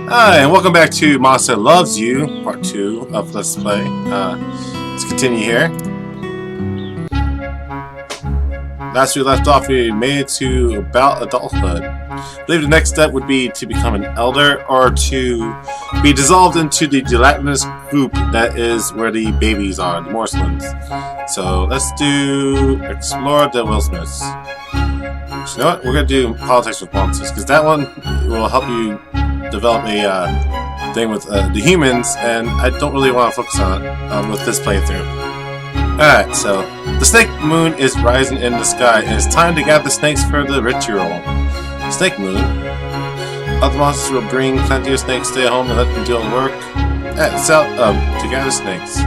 Hi, and welcome back to Monster Loves You, part 2 of Let's Play. Let's continue here. Last we left off, we made it to about adulthood. I believe the next step would be to become an elder, or to be dissolved into the gelatinous goop that is where the babies are, the morselings. So let's do explore the Wilsmiths. So you know what? We're going to do politics with monsters, because that one will help you develop a thing with the humans, and I don't really want to focus on it with this playthrough. Alright, so the snake moon is rising in the sky, and it's time to gather snakes for the ritual. Snake moon. Other monsters will bring plenty of snakes, stay home and let them do the work. It's out to gather snakes.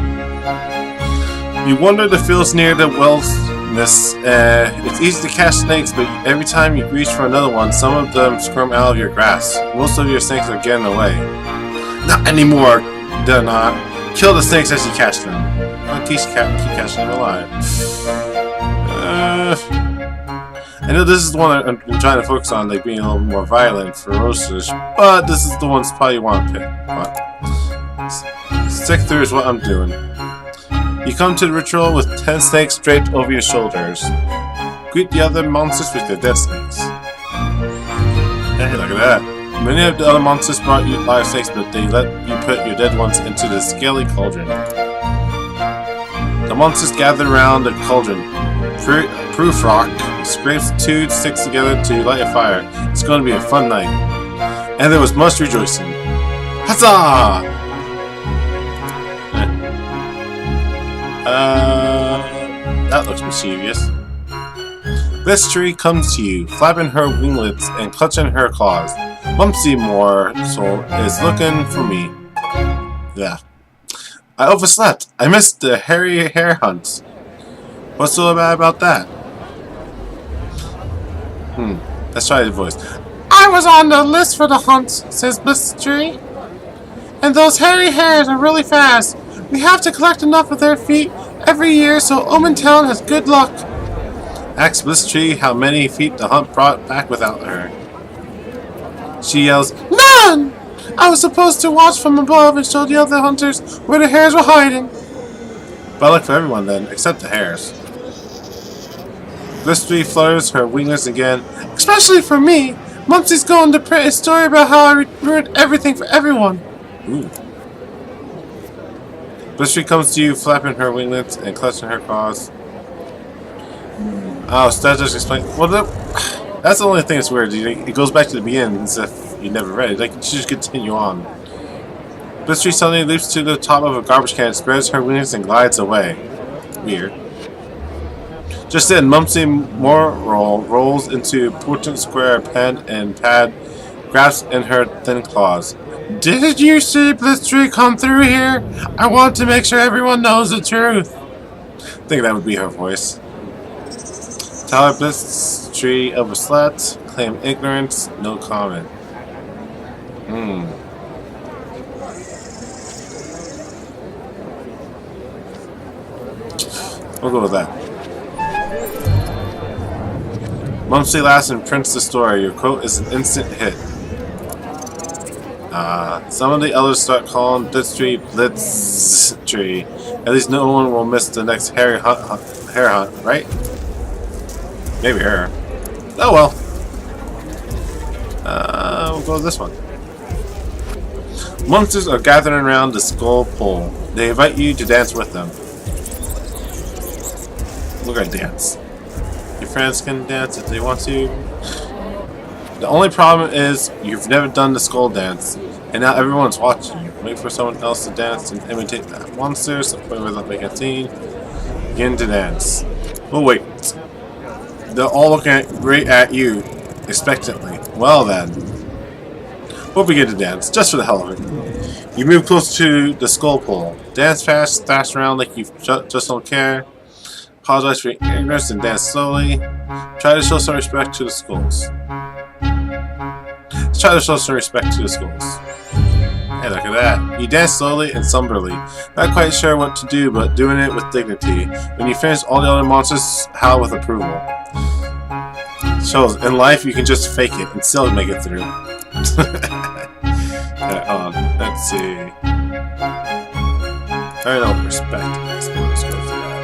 You wander the fields near the wellness. It's easy to catch snakes, but every time you reach for another one, some of them squirm out of your grasp. Most of your snakes are getting away. Not anymore, they're not. Kill the snakes as you catch them. Keep catching them alive. I know this is the one I'm trying to focus on, like being a little more violent, ferocious, but this is the one you probably want to pick. But stick through is what I'm doing. You come to the ritual with 10 snakes draped over your shoulders. Greet the other monsters with their dead snakes. Hey, look at that. Many of the other monsters brought you live snakes, but they let you put your dead ones into the scaly cauldron. The monsters gather around the cauldron. Proof rock scrapes 2 sticks together to light a fire. It's going to be a fun night. And there was much rejoicing. Huzzah! That looks mischievous. This tree comes to you, flapping her winglets and clutching her claws. Mumsy Morsel is looking for me. Yeah. I overslept. I missed the hairy hare hunt. What's so bad about that? Let's try the voice. I was on the list for the hunt, says Bliss Tree. And those hairy hares are really fast. We have to collect enough of their feet every year so Omen Town has good luck. Ask Bliss Tree how many feet the hunt brought back without her. She yells, None! I was supposed to watch from above and show the other hunters where the hares were hiding. Bad luck for everyone then, except the hares. Bliss Tree flutters her winglets again. Especially for me. Mumsy's going to print a story about how I ruined everything for everyone. Ooh. Bliss Tree comes to you, flapping her winglets and clutching her claws. Oh, so that just explains. Well, that's the only thing that's weird. It goes back to the beginning as if you never read it. Like, you should just continue on. Bliss Tree suddenly leaps to the top of a garbage can, spreads her wings, and glides away. Weird. Just then, Mumsy Morsel rolls into a potent square pen and pad, grasps in her thin claws. Did you see Bliss Tree come through here? I want to make sure everyone knows the truth. I think that would be her voice. Tell her Bliss Tree overslept, claim ignorance, no comment. We'll go with that. Mumsy laughs and prints the story. Your quote is an instant hit. Some of the others start calling Blitz Tree Blitz Tree. At least no one will miss the next hare hunt, right? Maybe her. Oh well. We'll go with this one. Monsters are gathering around the skull pole. They invite you to dance with them. We're gonna dance. Your friends can dance if they want to. The only problem is you've never done the skull dance, and now everyone's watching you. Wait for someone else to dance and imitate that monster, so without making a scene. Begin to dance. We'll wait. They're all looking right at you, expectantly. Well then. We'll begin to dance, just for the hell of it. You move close to the skull pole. Dance fast, dash around like you just don't care. Apologize for your ignorance and dance slowly. Try to show some respect to the skulls. Try to show some respect to the skulls. Hey, look at that. You dance slowly and somberly. Not quite sure what to do, but doing it with dignity. When you finish, all the other monsters howl with approval. Shows in life you can just fake it and still make it through. Let's see. I don't respect it. So let's go for that.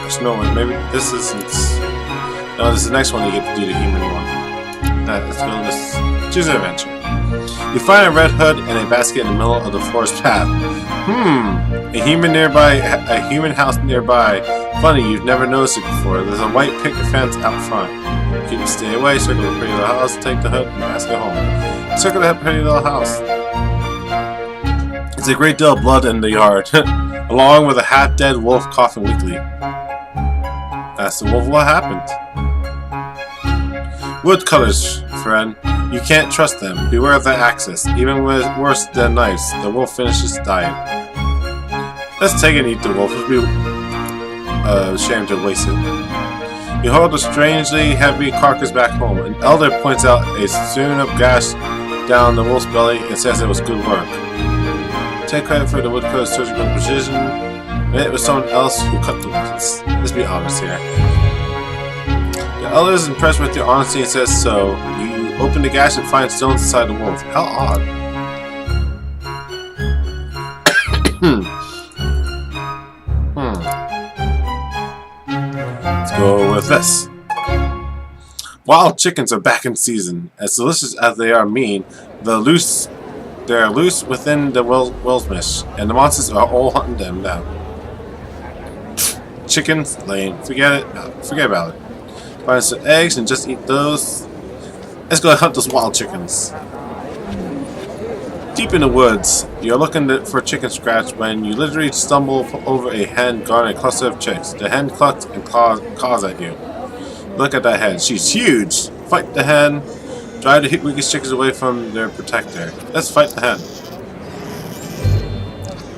There's no one. Maybe this isn't. No, this is the next one you get to do the human one. Let's go. Let's choose an adventure. You find a red hood and a basket in the middle of the forest path. A human nearby. A human house nearby. Funny, you've never noticed it before. There's a white picket fence out front. Keep it stay away. Circle the pretty little house. Take the hood and basket home. Circle that pretty little house. There's a great deal of blood in the yard, along with a half-dead wolf coughing weakly. Ask the wolf what happened. Woodcutters, friend. You can't trust them. Beware of their axes. Even worse than knives, the wolf finishes dying. Let's take and eat the wolf. It'd be ashamed to waste it. You hold a strangely heavy carcass back home. An elder points out a sewn-up gash down the wolf's belly and says it was good work. Take credit for the woodcutter's surgical precision. It was someone else who cut the wounds. Let's be honest here. The elder is impressed with your honesty and says so. You open the gash and find stones inside the wolf. How odd. Let's go with this. Wild chickens are back in season. As delicious as they are mean, they are loose within the wilderness, and the monsters are all hunting them down. Chickens, lame. Forget about it. Find some eggs and just eat those. Let's go hunt those wild chickens. Deep in the woods, you're looking for chicken scratch when you literally stumble over a hen guarding a cluster of chicks. The hen clucks and caws at you. Look at that hen. She's huge. Fight the hen. Drive the weakest chickens away from their protector. Let's fight the hen.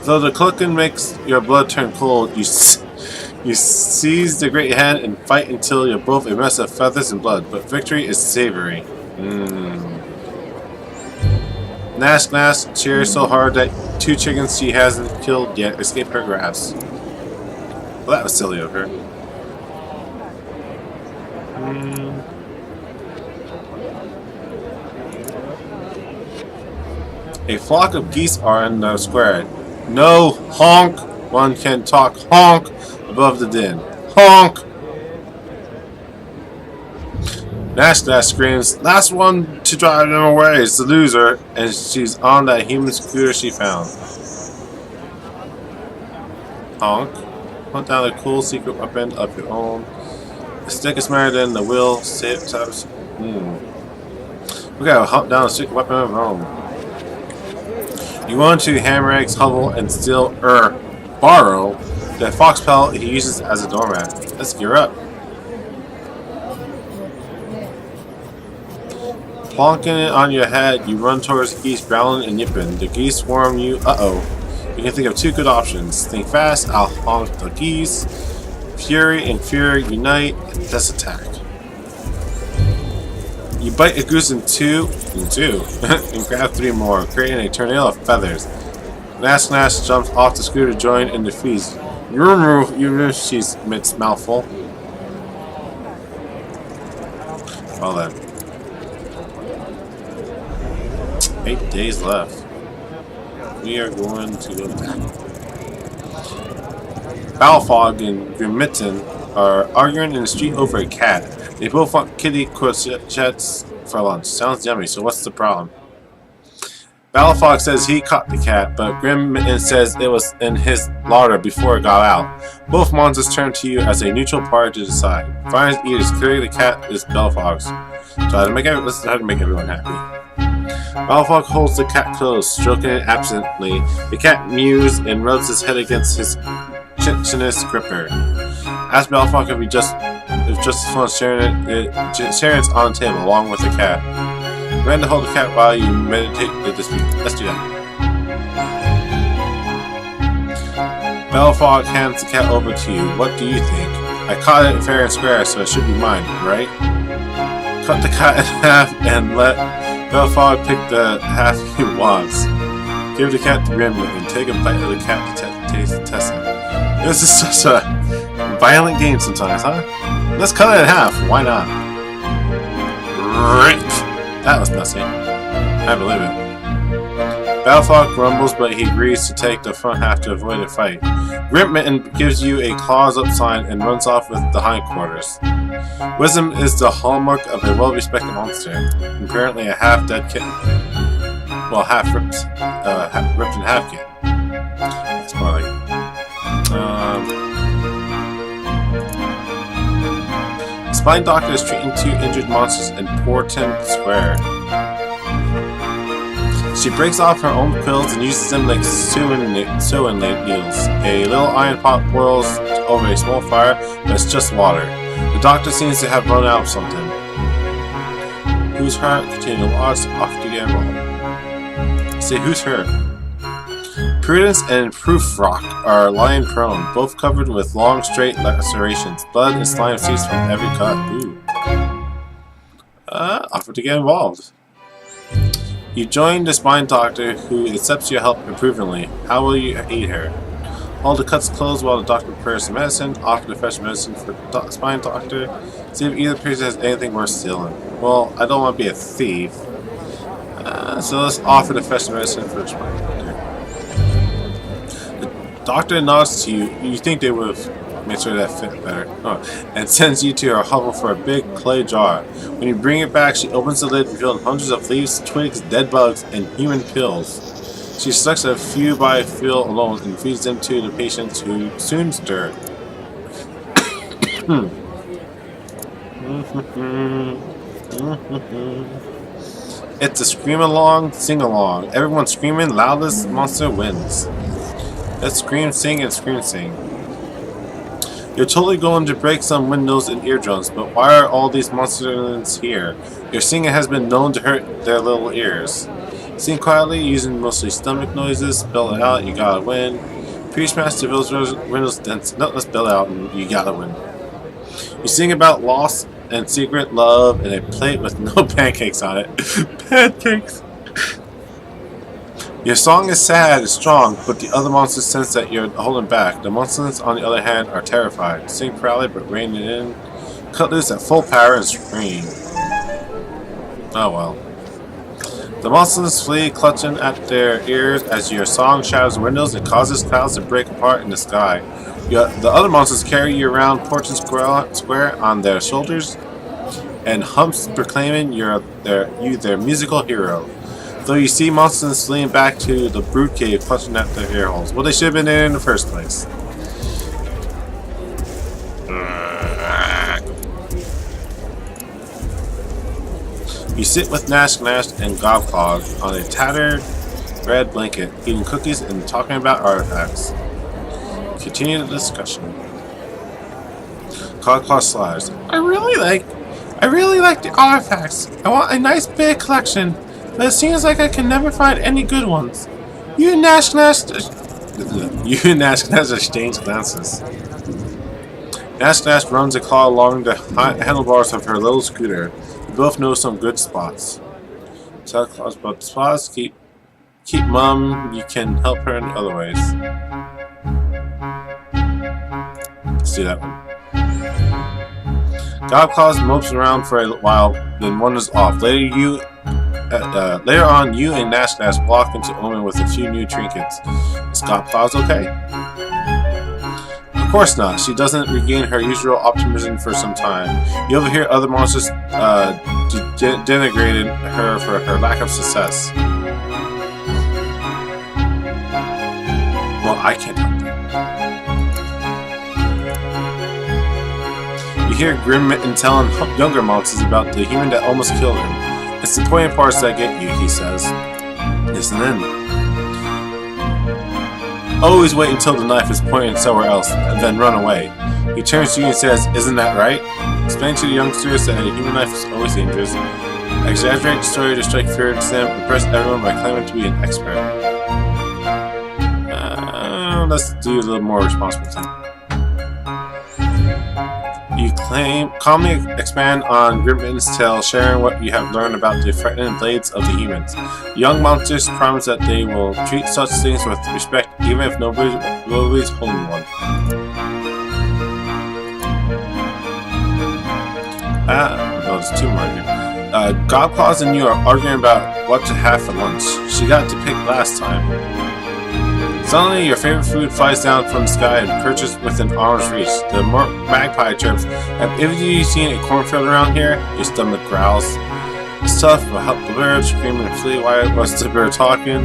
Though the clucking makes your blood turn cold, you seize the great hen and fight until you're both a mess of feathers and blood. But victory is savory. Nash cheers so hard that 2 chickens she hasn't killed yet escape her grasp. Well, that was silly of her. A flock of geese are in the square. No honk! One can talk honk above the din. Honk! Nash screams, last one to drive them away is the loser, and she's on that human scooter she found. Honk. Hunt down a cool secret weapon of your own. The stick is smarter than the wheel. We gotta hunt down a secret weapon of our own. You go into Hammerhead's hovel and steal borrow the fox pelt he uses as a doormat. Let's gear up. Plonking it on your head, you run towards the geese growling and yipping. The geese swarm you. You can think of 2 good options. Think fast, I'll honk the geese. Fury and fear unite. Let's attack. You bite a goose in two, and grab 3 more, creating a tornado of feathers. Nash jumps off the scooter to join in the feast. She's midst mouthful. Well then. 8 days left. We are going to go back. Balfog and Grimitten are arguing in the street over a cat. They both want kitty crochets for lunch. Sounds yummy, so what's the problem? Balfog says he caught the cat, but Grimitten says it was in his larder before it got out. Both monsters turn to you as a neutral party to decide. Finds eaters, clearly the cat is Balfog's. Let's try to make everyone happy. Balfog holds the cat close, stroking it absently. The cat mews and rubs his head against his chinchillous gripper. Ask Balfog if just as fun sharing it's on the table along with the cat. Run to hold the cat while you meditate the dispute. Let's do that. Balfog hands the cat over to you. What do you think? I caught it fair and square, so it should be mine, right? Cut the cat in half and let Balfog pick the half he wants. Give the cat to Grimlet and take a bite of the cat to test it. This is such a violent game sometimes, huh? Let's cut it in half. Why not? Rip! That was messy. I believe it. Battlefog grumbles, but he agrees to take the front half to avoid a fight. Grimitten gives you a claws up sign and runs off with the hindquarters. Wisdom is the hallmark of a well-respected monster, and currently a half-dead kitten. Well, ripped in half kitten. That's more like Spine Doctor is treating 2 injured monsters in Porton Square. She breaks off her own quills and uses them like sewing needles. A little iron pot boils over a small fire, but it's just water. The doctor seems to have run out of something. Who's her? Continue to watch, off to get involved. Say, who's her? Prudence and Proofrock are lying prone, both covered with long, straight lacerations. Blood and slime seeps from every cut. Ooh. Offer to get involved. You join the spine doctor, who accepts your help approvingly. How will you aid her? Hold the cuts closed while the doctor prepares some medicine. Offer the fresh medicine for the spine doctor. See if either person has anything worth stealing. Well, I don't want to be a thief. So let's offer the fresh medicine for the spine doctor. The doctor nods to you. You think they would have made sure that fit better. And sends you to her hovel for a big clay jar. When you bring it back, she opens the lid, revealing hundreds of leaves, twigs, dead bugs, and human pills. She selects a few by feel alone and feeds them to the patients, who soon stir. It's a scream-along, sing-along. Everyone screaming, loudest monster wins. Let's scream, sing, and scream, sing. You're totally going to break some windows and eardrums, but why are all these monsters here? Your singing has been known to hurt their little ears. Sing quietly, using mostly stomach noises. Spell it out, you gotta win. Priestmaster builds windows dense. No, let's spell it out and you gotta win. You sing about loss and secret love and a plate with no pancakes on it. Pancakes! Your song is sad and strong, but the other monsters sense that you're holding back. The monsters, on the other hand, are terrified. Sing proudly, but rein it in. Cut loose at full power and scream. Oh well. The monsters flee, clutching at their ears as your song shatters windows and causes clouds to break apart in the sky. The other monsters carry you around Porton Square on their shoulders and humps, proclaiming you're their musical hero. Though you see monsters fleeing back to the brood cave, clutching at their ear holes. Well, they should have been there in the first place. You sit with Nash and Gobclaw on a tattered red blanket, eating cookies and talking about artifacts. Continue the discussion. Gobclaw slides. I really like the artifacts. I want a nice big collection. But it seems like I can never find any good ones. You and Nash exchange glances. Nash runs a claw along the handlebars of her little scooter. You both know some good spots. Tell Claws about the spots. Keep mum. You can help her in other ways. Let's do that one. Gobclaw mopes around for a while, then wanders off. Later on, you and Nash walk into Omen with a few new trinkets. Is Gobclaw okay? Of course not. She doesn't regain her usual optimism for some time. You overhear other monsters denigrating her for her lack of success. Well, I can't help that. You hear Grimitten telling younger monsters about the human that almost killed him. It's the pointed parts that get you, he says. Listen in. Always wait until the knife is pointed somewhere else, and then run away. He turns to you and says, isn't that right? Explain to the youngsters that a human knife is always dangerous. Exaggerate the story to strike fear into them, impress everyone by claiming to be an expert. Let's do a little more responsible thing. You calmly expand on Grimmitten's tale, sharing what you have learned about the threatening blades of the humans. Young monsters promise that they will treat such things with respect, even if nobody's holding one. No, there's two more here. Godpaws and you are arguing about what to have for lunch. She got to pick last time. Suddenly, your favorite food flies down from the sky and perches within arm's reach. The magpie chirps. Have either of you seen a cornfield around here? Your stomach growls. It's tough, but help the bird scream and flee. Why was the bird talking?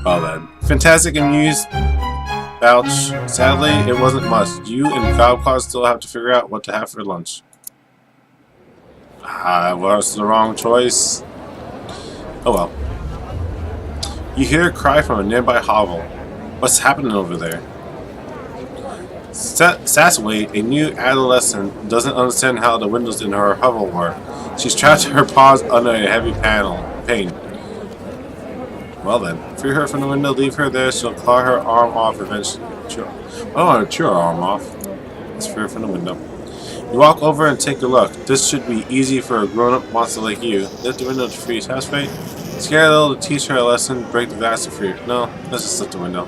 Well then. Fantastic and amused. Ouch. Sadly, it wasn't much. You and Godpaw still have to figure out what to have for lunch. Was the wrong choice. Oh well. You hear a cry from a nearby hovel. What's happening over there? Sassaway, a new adolescent, doesn't understand how the windows in her hovel work. She's trapped her paws under a heavy pane. Well then, free her from the window, leave her there, she'll claw her arm off eventually. I don't want to chew her arm off. Let's free her from the window. You walk over and take a look. This should be easy for a grown-up monster like you. Lift the window to free Sassaway. Scare a little to teach her a lesson, break the glass to free her. No, let's just lift the window.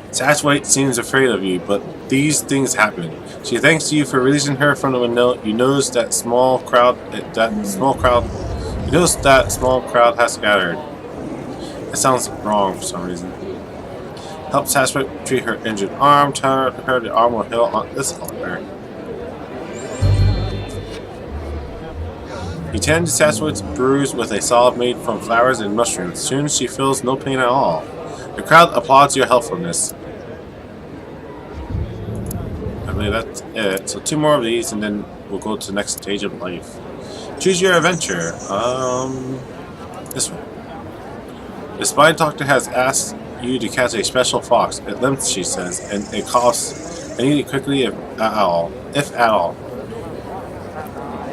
Sassaway seems afraid of you, but these things happen. She thanks you for releasing her from the window. You notice that small crowd has scattered. It sounds wrong for some reason. Help Sassaway treat her injured arm. Tell her the arm will heal on this helper. You tend to Sassaway's bruise with a salve made from flowers and mushrooms. Soon she feels no pain at all. The crowd applauds your helpfulness. I believe that's it. So 2 more of these and then we'll go to the next stage of life. Choose your adventure. This one. The spine doctor has asked you to catch a special fox. It limps, she says, and it costs. I need it quickly if at all.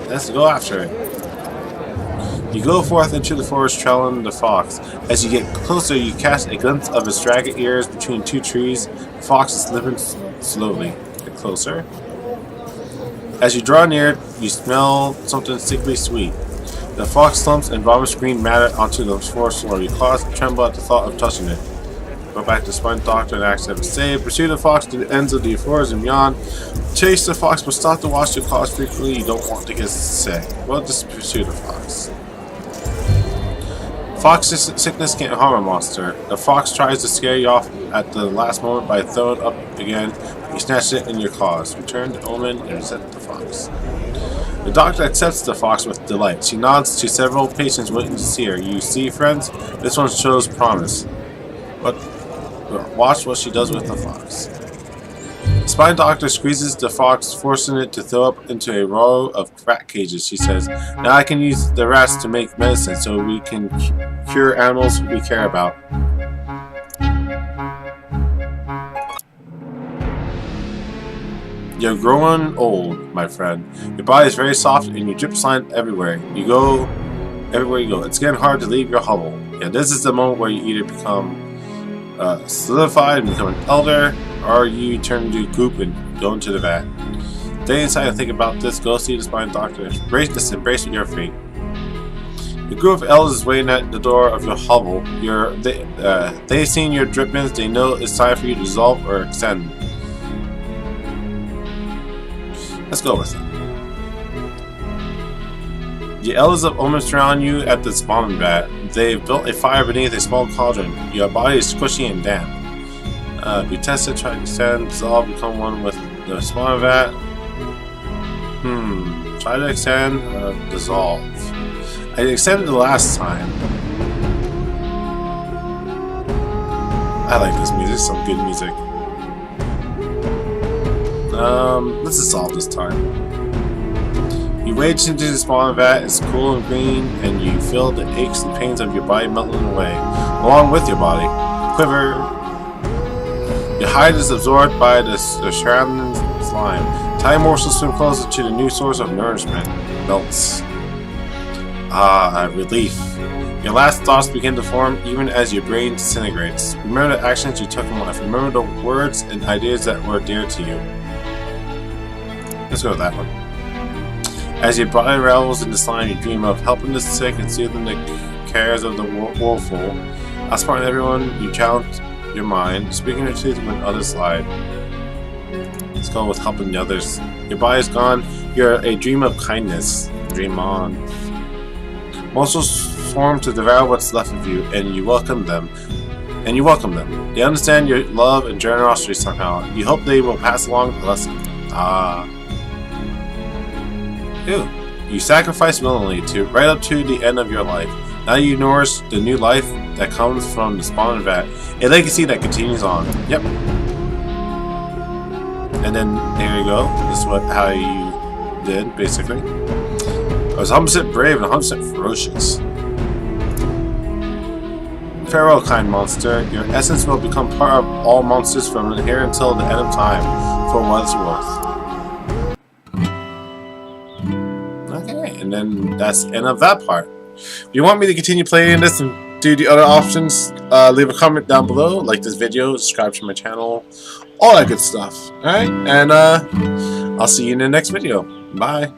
Let's go after it. You go forth into the forest trailing the fox. As you get closer, you catch a glimpse of its ragged ears between 2 trees. The fox is limping slowly. Get closer. As you draw near, you smell something sickly sweet. The fox slumps and vomits green matter onto the forest floor. Your claws tremble at the thought of touching it. Go back to the spine doctor and ask them to save. Pursue the fox to the ends of the forest and beyond. Chase the fox, but stop to wash your claws frequently. You don't want to get sick. Well, just pursue the fox. Fox's sickness can't harm a monster. The fox tries to scare you off at the last moment by throwing it up again. You snatch it in your claws. Return to Omen and reset the fox. The doctor accepts the fox with delight. She nods to several patients waiting to see her. You see, friends? This one shows promise. But watch what she does with the fox. The spine doctor squeezes the fox, forcing it to throw up into a row of rat cages. She says, now I can use the rats to make medicine so we can cure animals we care about. You're growing old, my friend. Your body is very soft and you drip slime everywhere. Everywhere you go. It's getting hard to leave your hovel. Yeah, this is the moment where you either become solidified and become an elder, or you turn into a goop and go into the vat. Stay inside and think about this. Go see the spine doctor. Embrace your fate. The group of elders is waiting at the door of your hovel. They've seen your drippings. They know it's time for you to dissolve or extend. Let's go with it. The elders of Omen surround you at the spawning vat. They've built a fire beneath a small cauldron. Your body is squishy and damp. You test it, try to extend, dissolve, become one with the spawning vat. Try to extend, dissolve. I extended the last time. I like this music, some good music. Let's dissolve this time. You wade into the spawning vat, it's cool and green, and you feel the aches and pains of your body melting away, along with your body. Quiver. Your hide is absorbed by the surrounding slime. Tiny morsels swim closer to the new source of nourishment. Melts. Relief. Your last thoughts begin to form even as your brain disintegrates. Remember the actions you took in life. Remember the words and ideas that were dear to you. Let's go with that one. As your body revels in the slime, you dream of helping the sick and soothing the cares of the woeful. Outsmarting everyone, you challenge your mind, speaking your truth when others lie. Let's go with helping the others. Your body is gone. You're a dream of kindness. Dream on. Monsters swarm to devour what's left of you, and you welcome them. They understand your love and generosity somehow. You hope they will pass along the lesson. Ew. You sacrifice willingly right up to the end of your life. Now you nourish the new life that comes from the spawn vat. A legacy that continues on. Yep. And then there you go. This is how you did, basically. I was 100% brave and 100% ferocious. Farewell, kind monster. Your essence will become part of all monsters from here until the end of time, for what it's worth. Okay, and then that's the end of that part. If you want me to continue playing this and do the other options, leave a comment down below, like this video, subscribe to my channel, all that good stuff. Alright, and I'll see you in the next video. Bye.